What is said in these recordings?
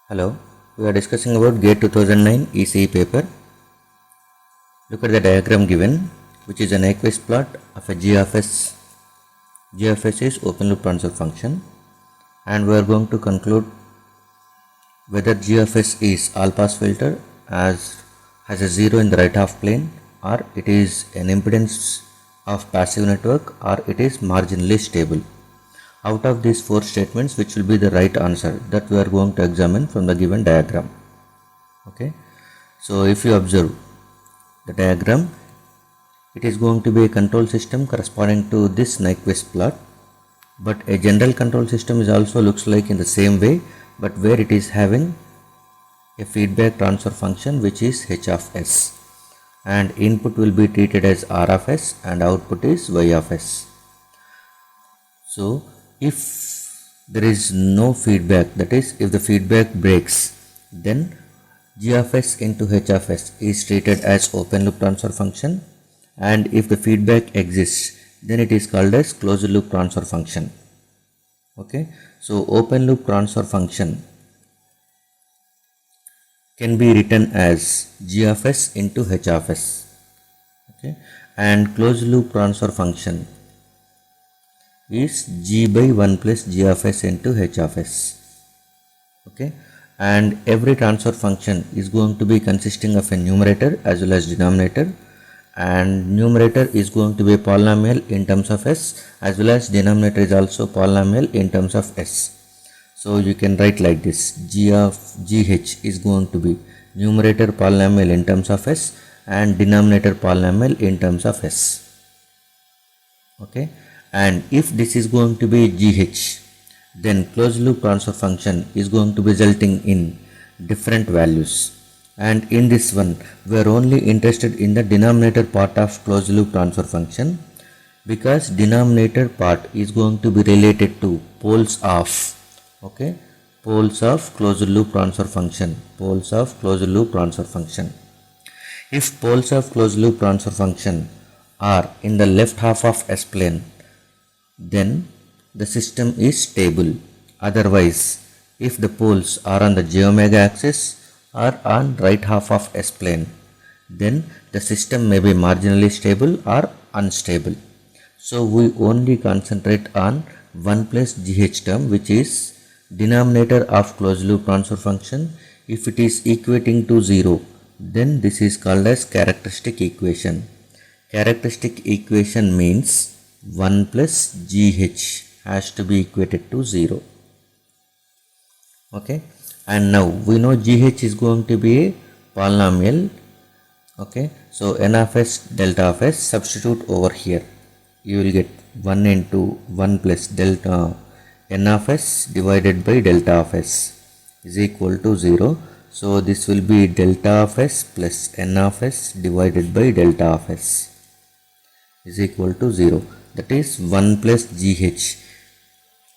Hello, we are discussing about GATE 2009 ECE paper. Look at the diagram given, which is an Nyquist plot of a G of S. G of S is open loop transfer function, and we are going to conclude whether G of S is all pass filter as has a zero in the right half plane, or it is an impedance of passive network, or it is marginally stable. Out of these four statements, which will be the right answer, that we are going to examine from the given diagram. Okay, so if you observe the diagram, it is going to be a control system corresponding to this Nyquist plot, but a general control system is also looks like in the same way, but where it is having a feedback transfer function which is H of S, and input will be treated as R of S and output is Y of S. So if there is no feedback, that is if the feedback breaks, then G of S into H of S is treated as open loop transfer function, and if the feedback exists, then it is called as closed loop transfer function. Okay, so open loop transfer function can be written as G of S into H of S. Okay, and closed loop transfer function is G by 1 plus G of S into H of S. Okay, and every transfer function is going to be consisting of a numerator as well as denominator, and numerator is going to be a polynomial in terms of S as well as denominator is also polynomial in terms of S. So you can write like this: G of GH is going to be numerator polynomial in terms of S and denominator polynomial in terms of S. Okay, and if this is going to be GH, then closed loop transfer function is going to be resulting in different values, and in this one we are only interested in the denominator part of closed loop transfer function, because denominator part is going to be related to poles of, okay, poles of closed loop transfer function, poles of closed loop transfer function. If poles of closed loop transfer function are in the left half of S plane, then the system is stable. Otherwise, if the poles are on the j omega axis or on right half of S plane, then the system may be marginally stable or unstable. So we only concentrate on 1 plus GH term, which is denominator of closed loop transfer function. If it is equating to 0, then this is called as characteristic equation. Characteristic equation means 1 plus GH has to be equated to 0. Okay, and now we know GH is going to be a polynomial. Okay, so n of S delta of S, substitute over here, you will get 1 into 1 plus delta n of S divided by delta of S is equal to 0. So this will be delta of S plus n of S divided by delta of S is equal to 0. That is 1 plus GH.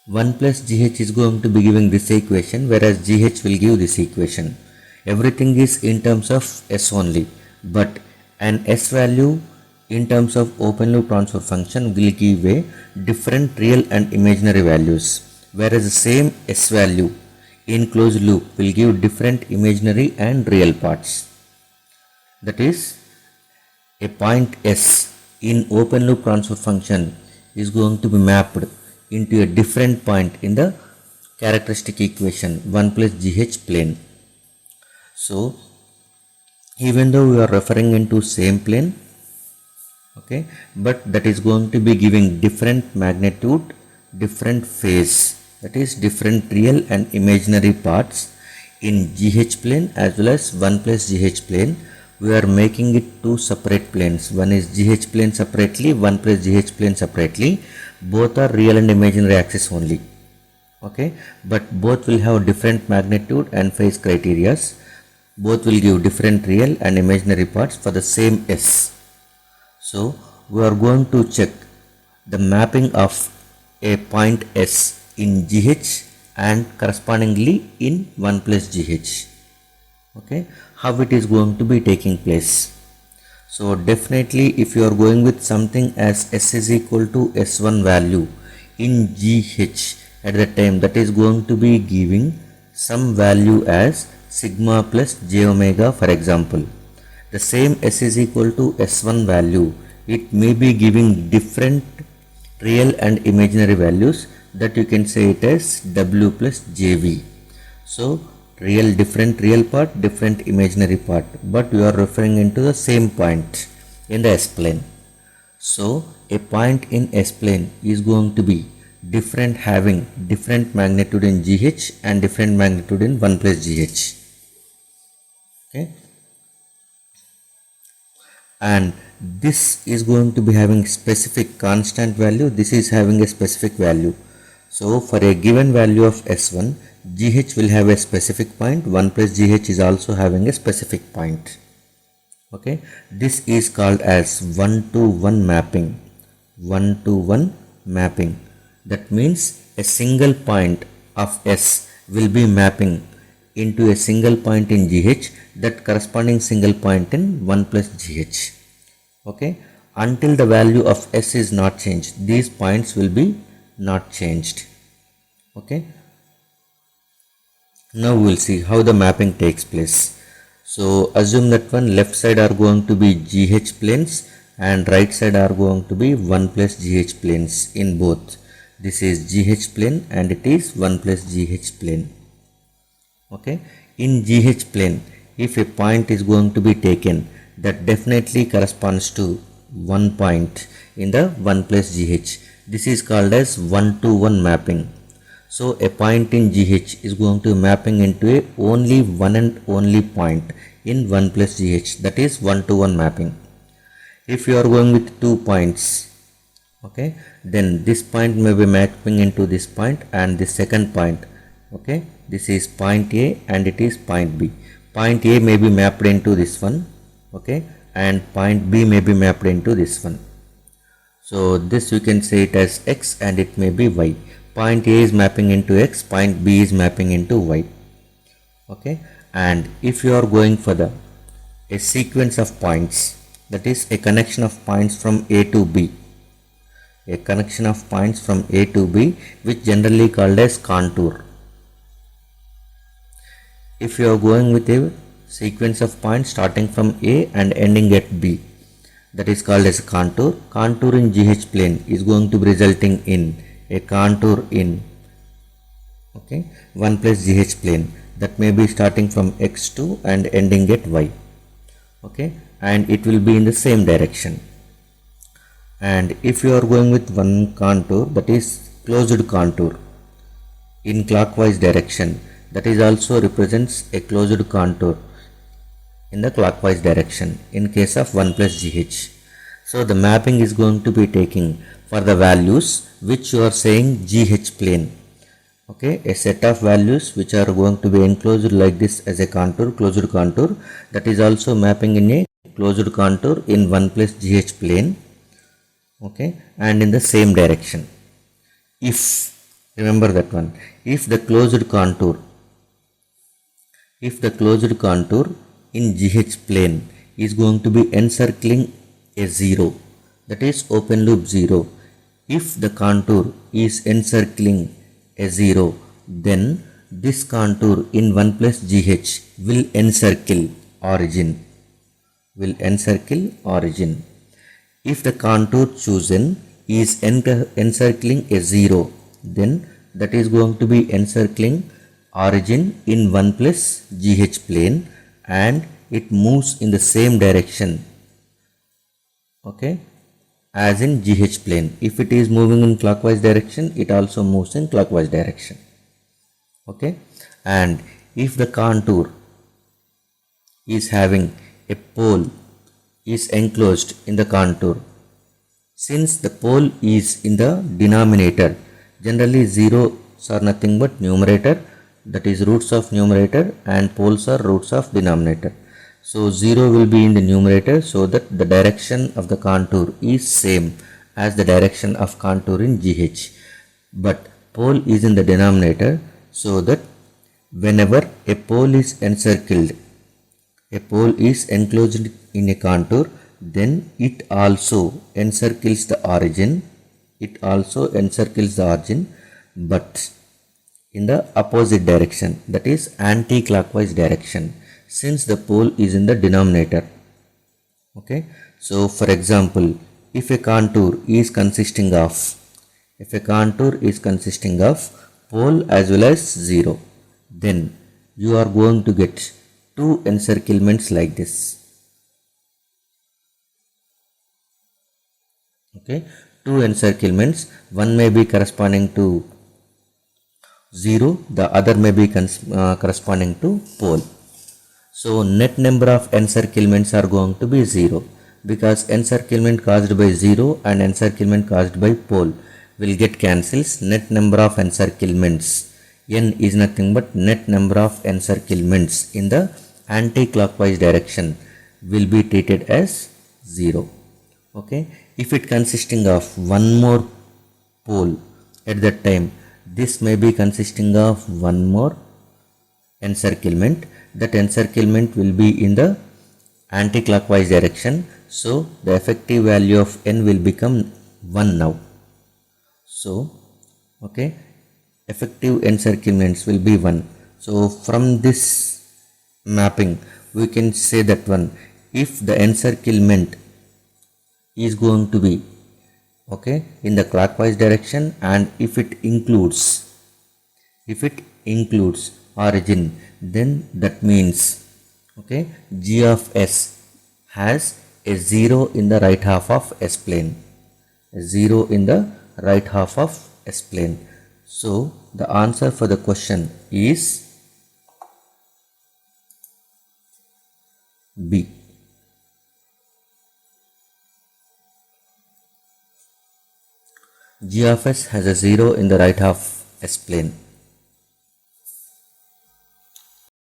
1 plus GH is going to be giving this equation, whereas GH will give this equation. Everything is in terms of S only, but an S value in terms of open loop transfer function will give a different real and imaginary values, whereas the same S value in closed loop will give different imaginary and real parts. That is, a point S in open loop transfer function is going to be mapped into a different point in the characteristic equation 1 plus GH plane. So even though we are referring into same plane, okay, but that is going to be giving different magnitude, different phase, that is different real and imaginary parts in GH plane as well as 1 plus GH plane. We are making it two separate planes. One is GH plane separately, 1 plus GH plane separately. Both are real and imaginary axis only. Okay, but both will have different magnitude and phase criterias. Both will give different real and imaginary parts for the same S. So we are going to check the mapping of a point S in GH and correspondingly in 1 plus GH. Okay, how it is going to be taking place. So definitely if you are going with something as S is equal to S1 value in GH at the time, that is going to be giving some value as sigma plus j omega, for example. The same s is equal to s1 value, it may be giving different real and imaginary values, that you can say it as w plus jv. So different real part, different imaginary part, but we are referring into the same point in the s-plane. So a point in s-plane is going to be different, having different magnitude in gh and different magnitude in 1 plus gh. Okay, and this is going to be having specific constant value, this is having a specific value. So for a given value of s1, gh will have a specific point, 1 plus gh is also having a specific point. Okay, this is called as 1-to-1 mapping. 1-to-1 mapping, that means a single point of s will be mapping into a single point in gh, that corresponding single point in 1 plus gh. Okay, until the value of s is not changed, these points will be not changed. Okay, now we will see how the mapping takes place. So assume that one left side are going to be gh planes and right side are going to be 1 plus gh planes in both. This is gh plane and it is 1 plus gh plane. Okay, in gh plane, if a point is going to be taken, that definitely corresponds to one point in the 1 plus gh. This is called as 1-to-1 mapping. So a point in gh is going to be mapping into a only one and only point in 1 plus gh, that is 1-to-1 mapping. If you are going with 2 points, okay, then this point may be mapping into this point and this second point. Okay, this is point A and it is point B. Point A may be mapped into this one, okay, and point B may be mapped into this one. So this you can say it as x and it may be y. Point A is mapping into x, point B is mapping into y. Okay, and if you are going for a sequence of points, that is a connection of points from A to B, a connection of points from A to B, which generally called as contour. If you are going with a sequence of points starting from A and ending at B, that is called as a contour. Contour in GH plane is going to be resulting in a contour in 1 plus GH plane, that may be starting from x2 and ending at y. Okay, and it will be in the same direction. And if you are going with one contour, that is closed contour in clockwise direction, that is also represents a closed contour in the clockwise direction in case of 1 plus gh. So the mapping is going to be taking for the values which you are saying gh plane. Okay, a set of values which are going to be enclosed like this as a contour, closed contour, that is also mapping in a closed contour in 1 plus gh plane. Okay, and in the same direction. If, remember that one, if the closed contour in GH plane is going to be encircling a 0, that is open loop 0. If the contour is encircling a 0, then this contour in 1 plus GH will encircle origin. If the contour chosen is encircling a 0, then that is going to be encircling origin in 1 plus GH plane and it moves in the same direction, okay, as in GH plane. If it is moving in clockwise direction, it also moves in clockwise direction. Okay, and if the contour is having a pole is enclosed in the contour, since the pole is in the denominator, generally zeros are nothing but numerator, that is roots of numerator, and poles are roots of denominator. So 0 will be in the numerator, so that the direction of the contour is same as the direction of contour in GH. But pole is in the denominator, so that whenever a pole is encircled, a pole is enclosed in a contour, then it also encircles the origin. But in the opposite direction, that is anti-clockwise direction, since the pole is in the denominator. Okay, so for example, if a contour is consisting of pole as well as 0, then you are going to get two encirclements like this. Okay, two encirclements, one may be corresponding to 0, the other may be corresponding to pole. So net number of encirclements are going to be 0, because encirclement caused by 0 and encirclement caused by pole will get cancels. Net number of encirclements, n is nothing but net number of encirclements in the anti-clockwise direction, will be treated as 0. Okay, if it consisting of one more pole at that time, this may be consisting of one more encirclement. That encirclement will be in the anti-clockwise direction, so the effective value of n will become 1 now. So okay, effective encirclements will be 1. So from this mapping we can say that one, if the encirclement is going to be okay in the clockwise direction, and if it includes origin, then that means okay, g of s has a 0 in the right half of s plane, a 0 in the right half of s plane. So the answer for the question is B. G of s has a 0 in the right half s plane.